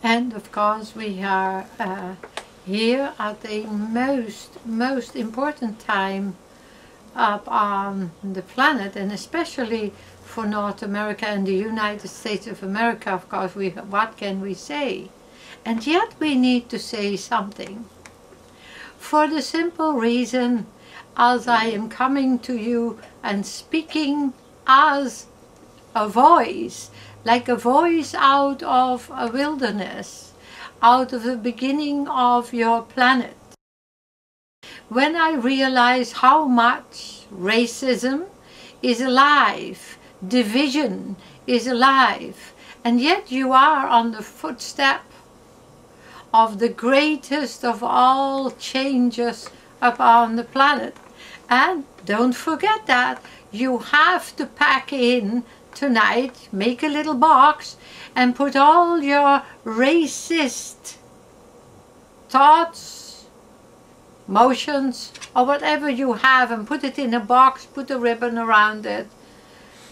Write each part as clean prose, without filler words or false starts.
And of course we are here at the most important time up on the planet, and especially for North America and the United States of America. Of course, what can we say? And yet we need to say something, for the simple reason, as I am coming to you and speaking as a voice, like a voice out of a wilderness, out of the beginning of your planet. When I realize how much racism is alive, division is alive, and yet you are on the footstep of the greatest of all changes upon the planet. And don't forget that you have to pack in tonight, make a little box and put all your racist thoughts, motions, or whatever you have, and put it in a box, put a ribbon around it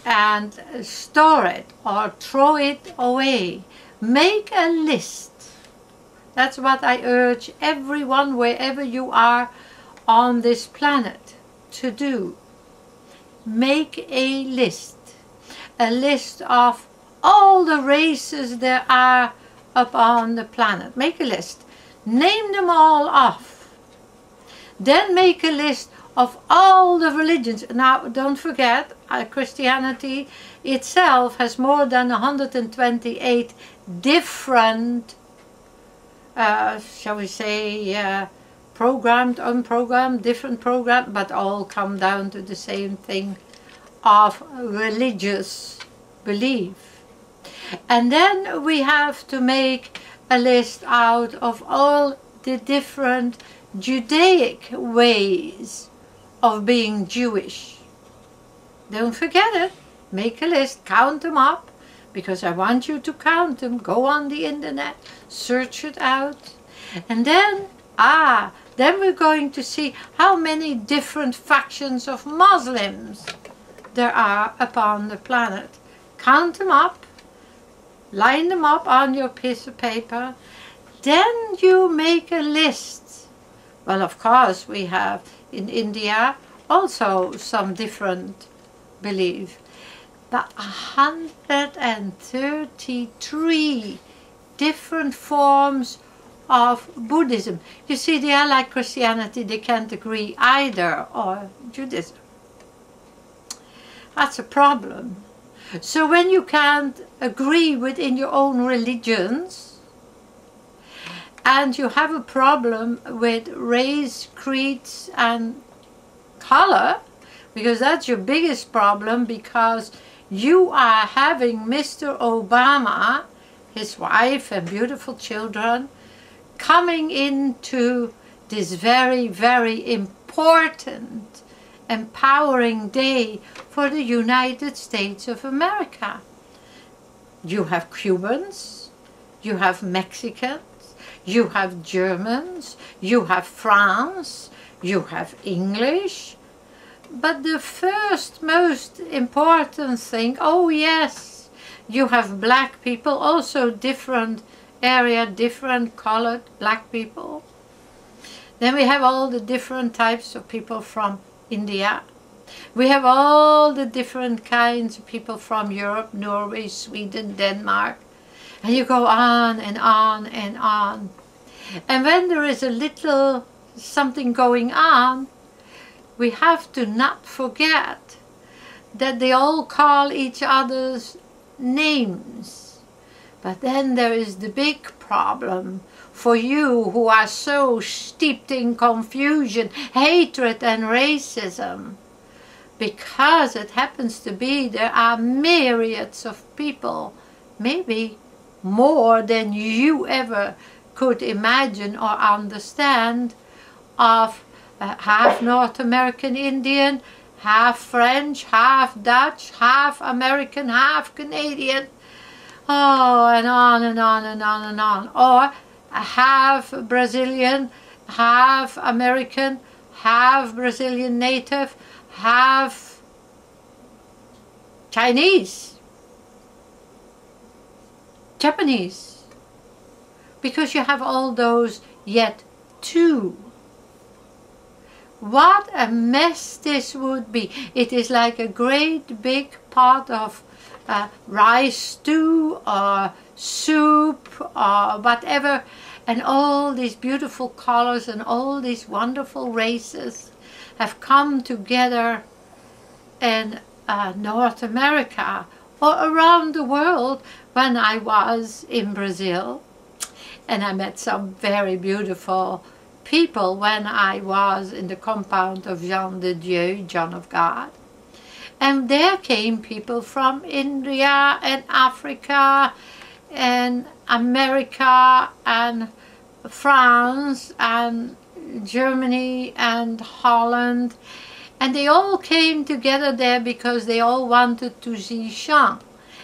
and store it or throw it away. Make a list. That's what I urge everyone, wherever you are on this planet, to do. Make a list of all the races there are upon the planet. Make a list. Name them all off. Then make a list of all the religions. Now, don't forget, Christianity itself has more than 128 different, shall we say, programmed, unprogrammed, different programs, but all come down to the same thing of religious belief. And then we have to make a list out of all the different Judaic ways of being Jewish. Don't forget it. Make a list, count them up, because I want you to count them. Go on the internet, search it out, and then we're going to see how many different factions of Muslims there are upon the planet. Count them up, line them up on your piece of paper, then you make a list. Well, of course, we have in India also some different belief, but 133 different forms of Buddhism. You see, they are like Christianity, they can't agree either, or Judaism. That's a problem. So when you can't agree within your own religions, and you have a problem with race, creeds and color, because that's your biggest problem, because you are having Mr. Obama, his wife and beautiful children, coming into this very, very important, empowering day for the United States of America. You have Cubans, you have Mexicans, you have Germans, you have France, you have English. But the first most important thing, oh yes, you have black people, also different area, different colored black people. Then we have all the different types of people from India. We have all the different kinds of people from Europe, Norway, Sweden, Denmark. And you go on and on and on. And when there is a little something going on, we have to not forget that they all call each other's names. But then there is the big problem for you who are so steeped in confusion, hatred and racism. Because it happens to be there are myriads of people, maybe more than you ever could imagine or understand, of half North American Indian, half French, half Dutch, half American, half Canadian. Oh, and on and on and on and on. Or half Brazilian, half American, half Brazilian native, half Chinese, Japanese, because you have all those yet too. What a mess this would be. It is like a great big pot of rice stew or soup or whatever, and all these beautiful colors and all these wonderful races have come together in North America or around the world. When I was in Brazil, and I met some very beautiful people when I was in the compound of Jean de Dieu, John of God. And there came people from India and Africa and America and France and Germany and Holland. And they all came together there because they all wanted to see Jean.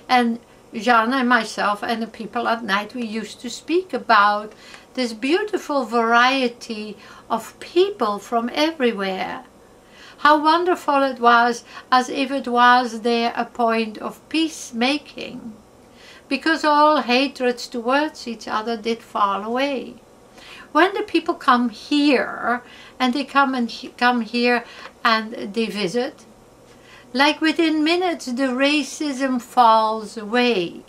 And Jean and myself and the people at night, we used to speak about this beautiful variety of people from everywhere. How wonderful it was, as if it was there a point of peacemaking, because all hatreds towards each other did fall away. When the people come here, and they come here and they visit, like within minutes the racism falls away.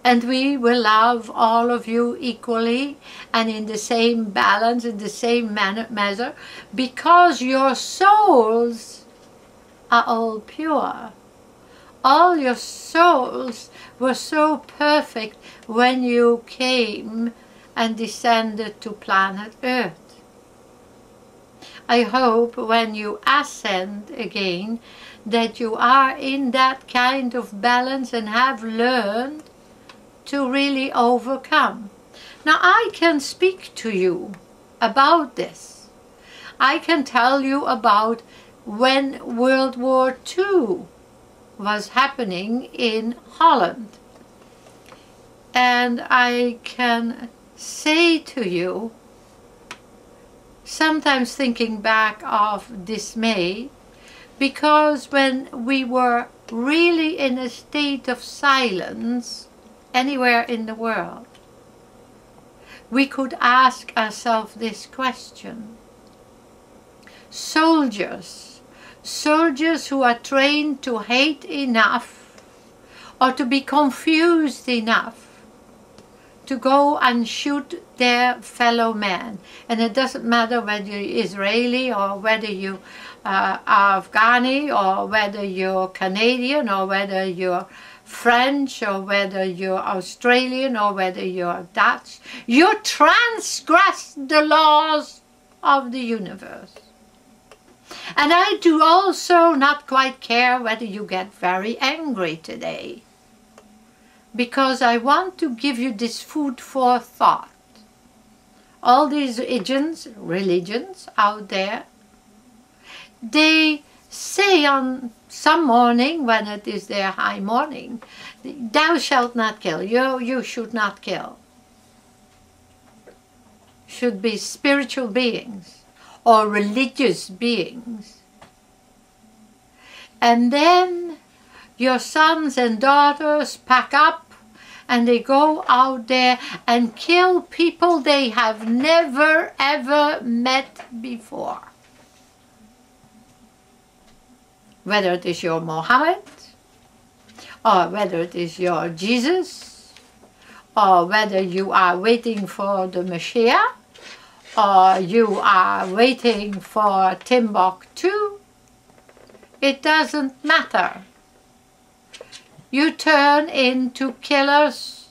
And we will love all of you equally and in the same balance, in the same measure, because your souls are all pure. All your souls were so perfect when you came and descended to planet Earth. I hope when you ascend again that you are in that kind of balance and have learned to really overcome. Now I can speak to you about this. I can tell you about when World War II was happening in Holland. And I can say to you, sometimes thinking back of dismay, because when we were really in a state of silence anywhere in the world, we could ask ourselves this question. Soldiers who are trained to hate enough or to be confused enough to go and shoot their fellow man. And it doesn't matter whether you're Israeli or whether you are Afghani or whether you're Canadian or whether you're French or whether you're Australian or whether you're Dutch. You transgress the laws of the universe. And I do also not quite care whether you get very angry today, because I want to give you this food for thought. All these religions out there, they say on some morning, when it is their high morning, thou shalt not kill, you should not kill. Should be spiritual beings or religious beings. And then your sons and daughters pack up and they go out there and kill people they have never ever met before. Whether it is your Mohammed, or whether it is your Jesus, or whether you are waiting for the Messiah, or you are waiting for Timbuktu, it doesn't matter. You turn into killers,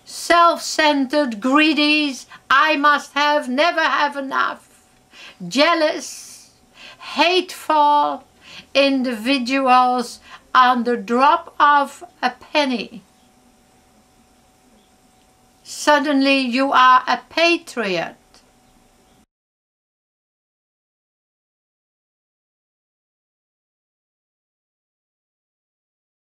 self-centered greedies, I must have, never have enough, jealous, hateful individuals on the drop of a penny. Suddenly you are a patriot.